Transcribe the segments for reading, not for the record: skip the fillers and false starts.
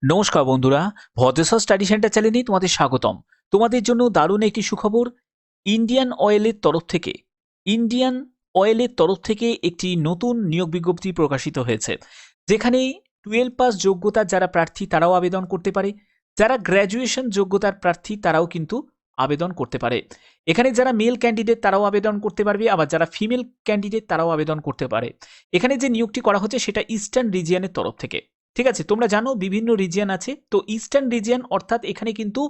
নমস্কার বন্ধুরা, Bhadreswar study centre চ্যানেলে তোমাদের স্বাগতম। তোমাদের জন্য দারুণ একটি সুখবর। ইন্ডিয়ান অয়েলের তরফ থেকে ইন্ডিয়ান অয়েলের তরফ থেকে একটি নতুন নিয়োগ বিজ্ঞপ্তি প্রকাশিত হয়েছে, যেখানে 12 পাস যোগ্যতার যারা প্রার্থী তারাও আবেদন করতে পারে, যারা গ্র্যাজুয়েশন যোগ্যতার প্রার্থী তারাও কিন্তু আবেদন করতে পারে। এখানে যারা মেল ক্যান্ডিডেট তারাও আবেদন করতে পারবে, আবার যারা ফিমেল ক্যান্ডিডেট তারাও আবেদন করতে পারে। এখানে যে নিয়োগটি করা হচ্ছে সেটা ইস্টার্ন রিজিয়নের তরফ থেকে। ঠিক আছে, তোমরা জানো বিভিন্ন রিজিয়ন আছে, তো ইস্টার্ন রিজিয়ন অর্থাৎ এখানে কিন্তু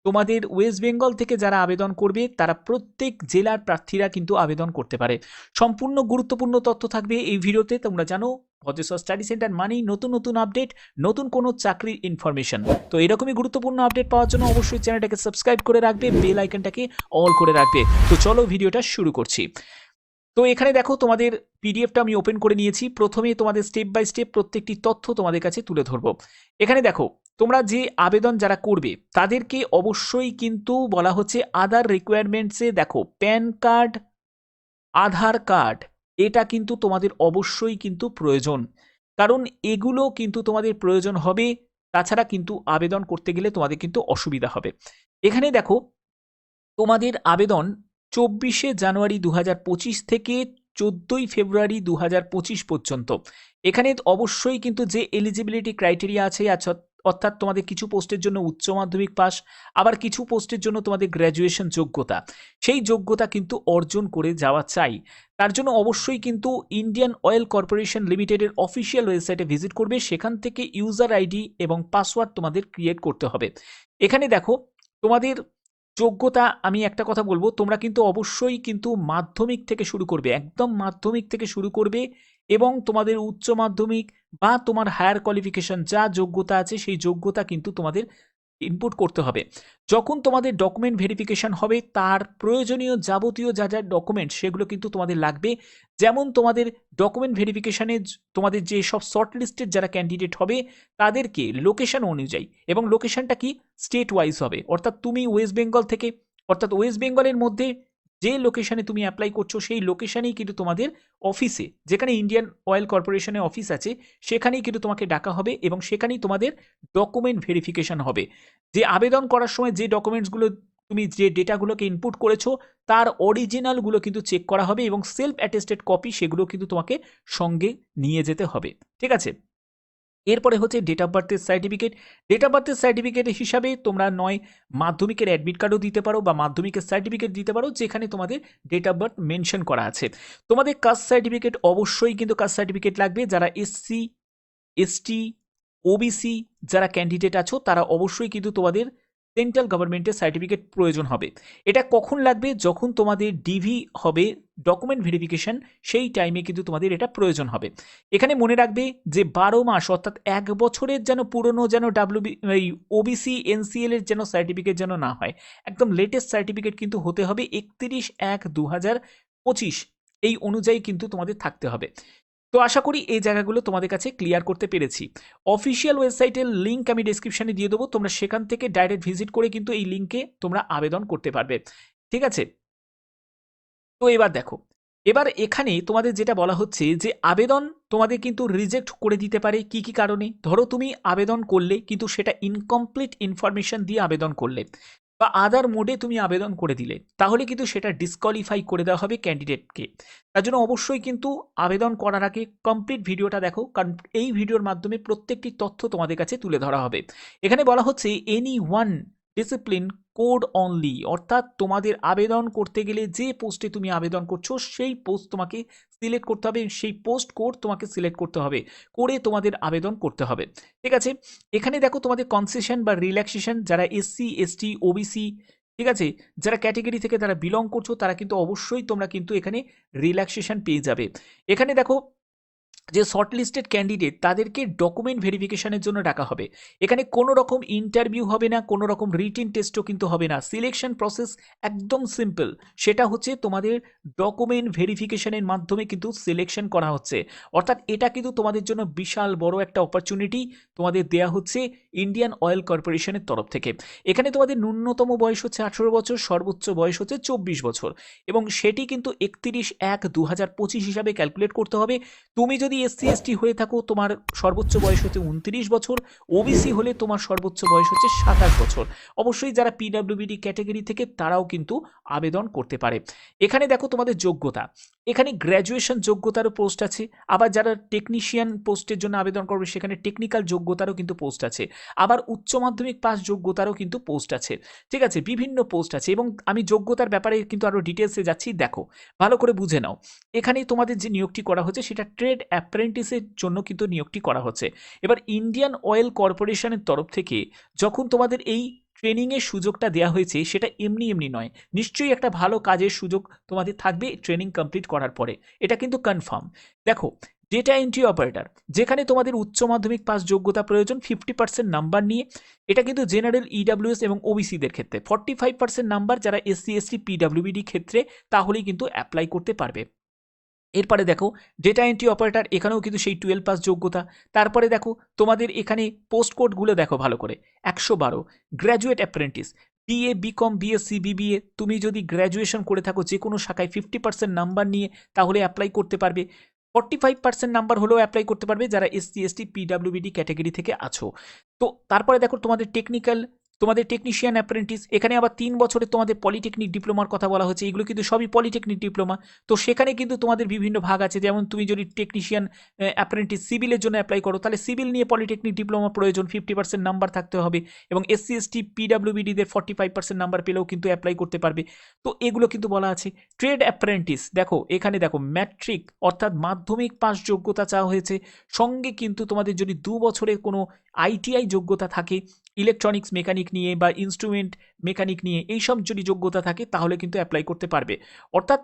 তোমাদের ওয়েস্ট বেঙ্গল থেকে যারা আবেদন করবে তারা প্রত্যেক জেলার প্রার্থীরা কিন্তু আবেদন করতে পারে। সম্পূর্ণ গুরুত্বপূর্ণ তথ্য থাকবে এই ভিডিওতে। তোমরা জানো ভদ্রেশ্বর স্টাডি সেন্টার মানেই নতুন নতুন আপডেট, নতুন কোনো চাকরির ইনফরমেশন। তো এরকমই গুরুত্বপূর্ণ আপডেট পাওয়ার জন্য অবশ্যই চ্যানেলটাকে সাবস্ক্রাইব করে রাখবে, বেল আইকনটাকে অল করে রাখবে। তো চলো ভিডিওটা শুরু করছি। তো এখানে দেখো তোমাদের পিডিএফটা আমি ওপেন করে নিয়েছি। প্রথমে তোমাদের স্টেপ বাই স্টেপ প্রত্যেকটি তথ্য তোমাদের কাছে তুলে ধরবো। এখানে দেখো তোমরা যে আবেদন যারা করবে তাদেরকে অবশ্যই কিন্তু বলা হচ্ছে আদার রিকোয়ারমেন্টসে দেখো প্যান কার্ড, আধার কার্ড, এটা কিন্তু তোমাদের অবশ্যই কিন্তু প্রয়োজন, কারণ এগুলো কিন্তু তোমাদের প্রয়োজন হবে। তাছাড়া কিন্তু আবেদন করতে গেলে তোমাদের কিন্তু অসুবিধা হবে। এখানে দেখো তোমাদের আবেদন 24শে জানুয়ারি 2025 থেকে 14ই ফেব্রুয়ারি 2025 পর্যন্ত। এখানে অবশ্যই কিন্তু যে এলিজিবিলিটি ক্রাইটেরিয়া আছে, অর্থাৎ তোমাদের কিছু পোস্টের জন্য উচ্চ মাধ্যমিক পাস, আবার কিছু পোস্টের জন্য তোমাদের গ্র্যাজুয়েশন যোগ্যতা, সেই যোগ্যতা কিন্তু অর্জন করে যাওয়া চাই। তার জন্য অবশ্যই কিন্তু ইন্ডিয়ান অয়েল কর্পোরেশন লিমিটেডের অফিসিয়াল ওয়েবসাইটে ভিজিট করবে, সেখান থেকে ইউজার আইডি এবং পাসওয়ার্ড তোমাদের ক্রিয়েট করতে হবে। এখানে দেখো তোমাদের যোগ্যতা, আমি একটা কথা বলবো, তোমরা কিন্তু অবশ্যই কিন্তু মাধ্যমিক থেকে শুরু করবে, একদম মাধ্যমিক থেকে শুরু করবে, এবং তোমাদের উচ্চ মাধ্যমিক বা তোমার হায়ার কোয়ালিফিকেশন যা যোগ্যতা আছে সেই যোগ্যতা কিন্তু তোমাদের ইনপুট করতে হবে। যখন তোমাদের ডকুমেন্ট ভেরিফিকেশন হবে তার প্রয়োজনীয় যাবতীয় যা যা ডকুমেন্ট সেগুলো কিন্তু তোমাদের লাগবে। যেমন তোমাদের ডকুমেন্ট ভেরিফিকেশানে তোমাদের যে সব শর্ট লিস্টেড যারা ক্যান্ডিডেট হবে তাদেরকে লোকেশন অনুযায়ী, এবং লোকেশনটা কি স্টেট ওয়াইজ হবে, অর্থাৎ তুমি ওয়েস্ট বেঙ্গল থেকে, অর্থাৎ ওয়েস্ট বেঙ্গলের মধ্যে যে লোকেশনে তুমি অ্যাপ্লাই করছো সেই লোকেশনেই কিন্তু তোমাদের অফিসে, যেখানে ইন্ডিয়ান অয়েল কর্পোরেশনের অফিস আছে সেখানেই কিন্তু তোমাকে ডাকা হবে, এবং সেখানেই তোমাদের ডকুমেন্ট ভেরিফিকেশন হবে। যে আবেদন করার সময় যে ডকুমেন্টসগুলো তুমি যে ডেটাগুলোকে ইনপুট করেছো তার অরিজিনালগুলো কিন্তু চেক করা হবে, এবং সেলফ অ্যাটেস্টেড কপি সেগুলো কিন্তু তোমাকে সঙ্গে নিয়ে যেতে হবে। ঠিক আছে, এরপরে হচ্ছে ডেট অফ বার্থের সার্টিফিকেট। ডেট অফ বার্থের সার্টিফিকেট হিসাবে তোমরা নয় মাধ্যমিকের অ্যাডমিট কার্ডও দিতে পারো বা মাধ্যমিকের সার্টিফিকেট দিতে পারো, যেখানে তোমাদের ডেট অফ বার্থ মেনশন করা আছে। তোমাদের কাস্ট সার্টিফিকেট অবশ্যই কিন্তু কাস্ট সার্টিফিকেট লাগবে। যারা এসসি, এসটি, ওবিসি যারা ক্যান্ডিডেট আছো তারা অবশ্যই কিন্তু তোমাদের সেন্ট্রাল গভর্নমেন্টের সার্টিফিকেট প্রয়োজন হবে। এটা কখন লাগবে? যখন তোমাদের ডিভি হবে, ডকুমেন্ট ভেরিফিকেশন, সেই টাইমে কিন্তু তোমাদের এটা প্রয়োজন হবে। এখানে মনে রাখবে যে 12 মাস অর্থাৎ 1 বছরের যেন পুরনো যেন এই ওবিসি এনসিএল এর যেন সার্টিফিকেট যেন না হয়, একদম লেটেস্ট সার্টিফিকেট কিন্তু হতে হবে 31/1/2025 এই অনুযায়ী কিন্তু তোমাদের থাকতে হবে। তো আশা করি এই জায়গাগুলো তোমাদের কাছে ক্লিয়ার করতে পেরেছি। অফিসিয়াল ওয়েবসাইটের লিঙ্ক আমি ডেসক্রিপশনে দিয়ে দেবো, তোমরা সেখান থেকে ডাইরেক্ট ভিজিট করে কিন্তু এই লিঙ্কে তোমরা আবেদন করতে পারবে। ঠিক আছে, তো এবার দেখো, এবার এখানে তোমাদের যেটা বলা হচ্ছে যে আবেদন তোমাদের কিন্তু রিজেক্ট করে দিতে পারে কি কি কারণে। ধরো তুমি আবেদন করলে কিন্তু সেটা ইনকমপ্লিট ইনফরমেশন দিয়ে আবেদন করলে বা আদার মোডে তুমি আবেদন করে দিলে, তাহলে কিন্তু সেটা ডিসকোয়ালিফাই করে দেওয়া হবে ক্যান্ডিডেটকে। তার জন্য অবশ্যই কিন্তু আবেদন করার আগে কমপ্লিট ভিডিওটা দেখো, কারণ এই ভিডিওর মাধ্যমে প্রত্যেকটি তথ্য তোমাদের কাছে তুলে ধরা হবে। এখানে বলা হচ্ছে any one discipline code only, অর্থাৎ তোমাদের আবেদন করতে গেলে যে পোস্টে তুমি আবেদন করছো সেই পোস্ট তোমাকে সিলেক্ট করতে হবে, সেই পোস্ট কোড তোমাকে সিলেক্ট করতে হবে, করে তোমাদের আবেদন করতে হবে। ঠিক আছে, এখানে দেখো তোমাদের কনসেশন বা রিল্যাক্সেশন, যারা এসসি, এসটি, ওবিসি, ঠিক আছে, যারা ক্যাটেগরি থেকে তারা বিলং করছো তারা কিন্তু অবশ্যই তোমরা কিন্তু এখানে রিল্যাক্সেশন পেয়ে যাবে। এখানে দেখো যে শর্ট লিস্টেড ক্যান্ডিডেট তাদেরকে ডকুমেন্ট ভেরিফিকেশনের জন্য ডাকা হবে। এখানে কোনো রকম ইন্টারভিউ হবে না, কোনো রকম রিটিন টেস্টও কিন্তু হবে না। সিলেকশন প্রসেস একদম সিম্পল, সেটা হচ্ছে তোমাদের ডকুমেন্ট ভেরিফিকেশনের মাধ্যমে কিন্তু সিলেকশন করা হচ্ছে। অর্থাৎ এটা কিন্তু তোমাদের জন্য বিশাল বড় একটা অপরচুনিটি তোমাদের দেয়া হচ্ছে ইন্ডিয়ান অয়েল কর্পোরেশনের তরফ থেকে। এখানে তোমাদের ন্যূনতম বয়স হচ্ছে 18 বছর, সর্বোচ্চ বয়স হচ্ছে 24 বছর, এবং সেটি কিন্তু 31/1/2025 হিসাবে ক্যালকুলেট করতে হবে। তুমি যদি SC ST হয়ে থাকো তোমার সর্বোচ্চ বয়স হচ্ছে 29 বছর, OBC হলে তোমার সর্বোচ্চ বয়স হচ্ছে 27 বছর। অবশ্যই যারা PWBD ক্যাটাগরি থেকে তারাও কিন্তু আবেদন করতে পারে। এখানে দেখো তোমাদের যোগ্যতা, এখানে গ্র্যাজুয়েশন যোগ্যতারও পোস্ট আছে, আবার যারা টেকনিশিয়ান পোস্টের জন্য আবেদন করবে সেখানে টেকনিক্যাল যোগ্যতারও কিন্তু পোস্ট আছে, আবার উচ্চ মাধ্যমিক পাস যোগ্যতারও কিন্তু পোস্ট আছে। ঠিক আছে, বিভিন্ন পোস্ট আছে এবং আমি যোগ্যতার ব্যাপারে কিন্তু আরও ডিটেলসে যাচ্ছি, দেখো ভালো করে বুঝে নাও। এখানে তোমাদের যে নিয়োগটি করা হচ্ছে সেটা ট্রেড অ্যাপ্রেন্টিসের জন্য কিন্তু নিয়োগটি করা হচ্ছে। এবার ইন্ডিয়ান অয়েল কর্পোরেশনের তরফ থেকে যখন তোমাদের এই ট্রেনিংয়ের সুযোগটা দেওয়া হয়েছে সেটা এমনি এমনি নয়, নিশ্চয়ই একটা ভালো কাজের সুযোগ তোমাদের থাকবে ট্রেনিং কমপ্লিট করার পরে, এটা কিন্তু কনফার্ম। দেখো, ডেটা এন্ট্রি অপারেটর, যেখানে তোমাদের উচ্চ মাধ্যমিক পাস যোগ্যতা প্রয়োজন 50% নাম্বার নিয়ে, এটা কিন্তু জেনারেল EWS এবং OBCদের ক্ষেত্রে। 45% নাম্বার যারা SC ST PWBD ক্ষেত্রে, তাহলেই কিন্তু অ্যাপ্লাই করতে পারবে। এরপরে দেখো ডেটা এন্ট্রি অপারেটর, এখানেও কিন্তু সেই 12 পাস যোগ্যতা। তারপরে দেখো তোমাদের এখানে পোস্ট কোডগুলো দেখো ভালো করে, 112 graduate apprentice, BA BCom BSc BBA, তুমি যদি গ্র্যাজুয়েশন করে থাকো যে কোনো শাখায় 50% নাম্বার নিয়ে, তাহলে অ্যাপ্লাই করতে পারবে। 45% নাম্বার হলেও অ্যাপ্লাই করতে পারবে যারা SC ST PWBD ক্যাটাগরি থেকে আছো। তো তারপরে দেখো তোমাদের টেকনিশিয়ান অ্যাপ্রেন্টিস, এখানে আবার 3 বছরের তোমাদের পলিটেকনিক ডিপ্লোমার কথা বলা হচ্ছে, এগুলো কিন্তু সবই পলিটেকনিক ডিপ্লোমা। তো সেখানে কিন্তু তোমাদের বিভিন্ন ভাগ আছে, যেমন তুমি যদি টেকনিশিয়ান অ্যাপ্রেন্টিস সিভিলের জন্য অ্যাপ্লাই করো, তাহলে সিভিল নিয়ে পলিটেকনিক ডিপ্লোমা প্রয়োজন, 50% নাম্বার থাকতে হবে, এবং SC ST PWBDদের 45% নাম্বার পেলেও কিন্তু অ্যাপ্লাই করতে পারবে। তো এগুলো কিন্তু বলা আছে। ট্রেড অ্যাপ্রেন্টিস, দেখো এখানে দেখো ম্যাট্রিক অর্থাৎ মাধ্যমিক পাস যোগ্যতা চাওয়া হয়েছে, সঙ্গে কিন্তু তোমাদের যদি 2 বছরের কোনো ITI যোগ্যতা থাকে, ইলেকট্রনিক্স মেকানিক নিয়ে বা ইনস্ট্রুমেন্ট মেকানিক নিয়ে, এইসব যদি যোগ্যতা থাকে তাহলে কিন্তু অ্যাপ্লাই করতে পারবে। অর্থাৎ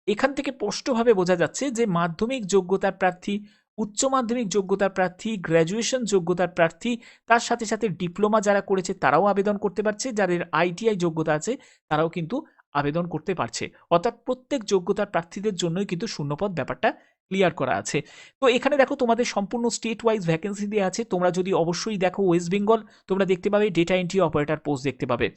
এখান থেকে স্পষ্টভাবে বোঝা যাচ্ছে যে মাধ্যমিক যোগ্যতার প্রার্থী, উচ্চ মাধ্যমিক যোগ্যতার প্রার্থী, গ্র্যাজুয়েশন যোগ্যতার প্রার্থী, তার সাথে সাথে ডিপ্লোমা যারা করেছে তারাও আবেদন করতে পারছে, যাদের ITI যোগ্যতা আছে তারাও কিন্তু আবেদন করতে পারছে। অর্থাৎ প্রত্যেক যোগ্যতার প্রার্থীদের জন্যই কিন্তু শূন্যপদ ব্যাপারটা ক্লিয়ার করা আছে। তো এখানে দেখো তোমাদের সম্পূর্ণ স্টেট ওয়াইজ ভ্যাকেন্সি দেওয়া আছে। তোমরা যদি অবশ্যই দেখো ওয়েস্ট বেঙ্গল, তোমরা দেখতে পাবে ডেটা এন্ট্রি অপারেটর পোস্ট দেখতে পাবে।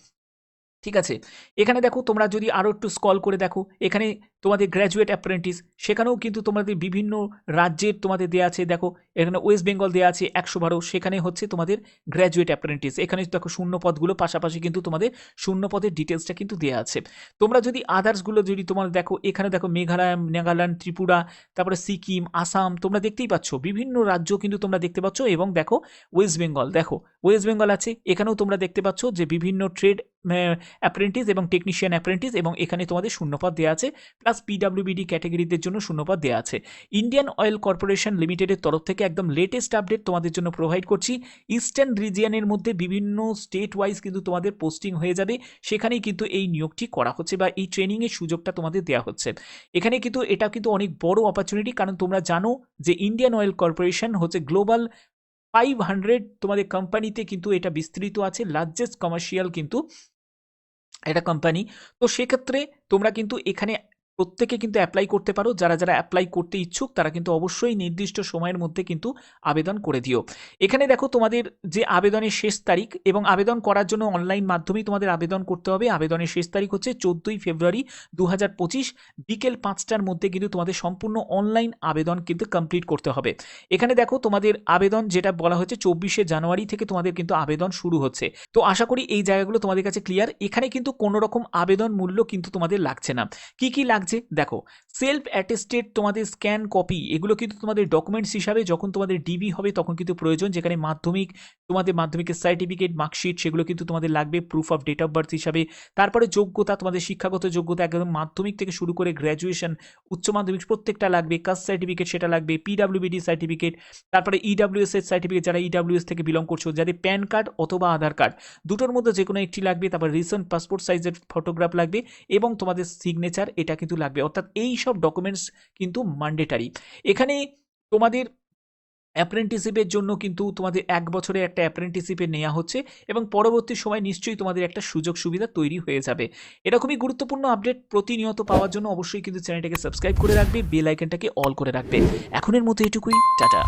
ঠিক আছে, এখানে দেখো তোমরা যদি আরও একটু স্ক্রল করে দেখো, এখানে তোমাদের গ্র্যাজুয়েট অ্যাপ্রেন্টিস, সেখানেও কিন্তু তোমাদের বিভিন্ন রাজ্যের তোমাদের দেওয়া আছে। দেখো এখানে ওয়েস্ট বেঙ্গল দেওয়া আছে 112, সেখানে হচ্ছে তোমাদের গ্র্যাজুয়েট অ্যাপ্রেন্টিস। এখানে দেখো শূন্য পদগুলো, পাশাপাশি কিন্তু তোমাদের শূন্য পদের ডিটেলসটা কিন্তু দেওয়া আছে। তোমরা যদি আদার্সগুলো যদি তোমার দেখো, এখানে দেখো মেঘালয়, নাগাল্যান্ড, ত্রিপুরা, তারপরে সিকিম, আসাম, তোমরা দেখতেই পাচ্ছ বিভিন্ন রাজ্য কিন্তু তোমরা দেখতে পাচ্ছ। এবং দেখো ওয়েস্ট বেঙ্গল, দেখো ওয়েস্ট বেঙ্গল আছে, এখানেও তোমরা দেখতে পাচ্ছ যে বিভিন্ন ট্রেড অ্যাপ্রেন্টিস এবং টেকনিশিয়ান অ্যাপ্রেন্টিস, এবং এখানে তোমাদের শূন্যপদ দেওয়া আছে, প্লাস PWBD ক্যাটাগরিদের জন্য শূন্যপদ দেওয়া আছে। ইন্ডিয়ান অয়েল কর্পোরেশন লিমিটেডের তরফ থেকে একদম লেটেস্ট আপডেট তোমাদের জন্য প্রোভাইড করছি। ইস্টার্ন রিজিয়নের মধ্যে বিভিন্ন স্টেট ওয়াইজ কিন্তু তোমাদের পোস্টিং হয়ে যাবে, সেখানেই কিন্তু এই নিয়োগটি করা হচ্ছে বা এই ট্রেনিংয়ের সুযোগটা তোমাদের দেওয়া হচ্ছে। এখানে কিন্তু এটা কিন্তু অনেক বড় অপরচুনিটি, কারণ তোমরা জানো যে ইন্ডিয়ান অয়েল কর্পোরেশন হচ্ছে গ্লোবাল 500 তোমাদের কোম্পানিতে কিন্তু এটা বিস্তৃত আছে, লার্জেস্ট কমার্শিয়াল কিন্তু এটা কোম্পানি। তো সেক্ষেত্রে তোমরা কিন্তু এখানে প্রত্যেকে কিন্তু অ্যাপ্লাই করতে পারো। যারা যারা অ্যাপ্লাই করতে ইচ্ছুক তারা কিন্তু অবশ্যই নির্দিষ্ট সময়ের মধ্যে কিন্তু আবেদন করে দিও। এখানে দেখো তোমাদের যে আবেদনের শেষ তারিখ, এবং আবেদন করার জন্য অনলাইন মাধ্যমেই তোমাদের আবেদন করতে হবে। আবেদনের শেষ তারিখ হচ্ছে 14ই ফেব্রুয়ারি 2025 বিকেল 5টার মধ্যে কিন্তু তোমাদের সম্পূর্ণ অনলাইন আবেদন কিন্তু কমপ্লিট করতে হবে। এখানে দেখো তোমাদের আবেদন যেটা বলা হচ্ছে 24শে জানুয়ারি থেকে তোমাদের কিন্তু আবেদন শুরু হচ্ছে। তো আশা করি এই জায়গাগুলো তোমাদের কাছে ক্লিয়ার। এখানে কিন্তু কোনো রকম আবেদন মূল্য কিন্তু তোমাদের লাগছে না। কি কি লাগছে দেখো, সেলফ অ্যাটেস্টেড তোমাদের স্ক্যান কপি, এগুলো কিন্তু তোমাদের ডকুমেন্টস হিসাবে যখন তোমাদের ডিবি হবে তখন কিন্তু প্রয়োজন, যেখানে তোমাদের মাধ্যমিকের সার্টিফিকেট, মার্কশিট, সেগুলো কিন্তু তোমাদের লাগবে proof of date of birth হিসাবে। তারপরে যোগ্যতা, তোমাদের শিক্ষাগত যোগ্যতা একদম মাধ্যমিক থেকে শুরু করে গ্র্যাজুয়েশন, উচ্চ মাধ্যমিক প্রত্যেকটা লাগবে। কাস্ট সার্টিফিকেট সেটা লাগবে, PWBD সার্টিফিকেট, তারপরে EWS এর সার্টিফিকেট, যারা EWS থেকে বিলং করছো, যাদের প্যান কার্ড অথবা আধার কার্ড দুটোর মধ্যে যে কোনো একটি লাগবে। তারপর রিসেন্ট পাসপোর্ট সাইজের ফটোগ্রাফ লাগবে, এবং তোমাদের সিগনেচার এটা কিন্তু লাগবে। অর্থাৎ এই সব ডকুমেন্টস কিন্তু ম্যান্ডেটারি। এখানে তোমাদের অ্যাপ্রেন্টিসিপের জন্য কিন্তু তোমাদের 1 বছরে একটা অ্যাপ্রেন্টিসিপে নেওয়া হচ্ছে, এবং পরবর্তী সময় নিশ্চয়ই তোমাদের একটা সুযোগ সুবিধা তৈরি হয়ে যাবে। এরকমই গুরুত্বপূর্ণ আপডেট প্রতিনিয়ত পাওয়ার জন্য অবশ্যই কিন্তু চ্যানেলটাকে সাবস্ক্রাইব করে রাখবে, বেল আইকনটাকে অল করে রাখবে। এখনের মতো এটুকুই, টাটা।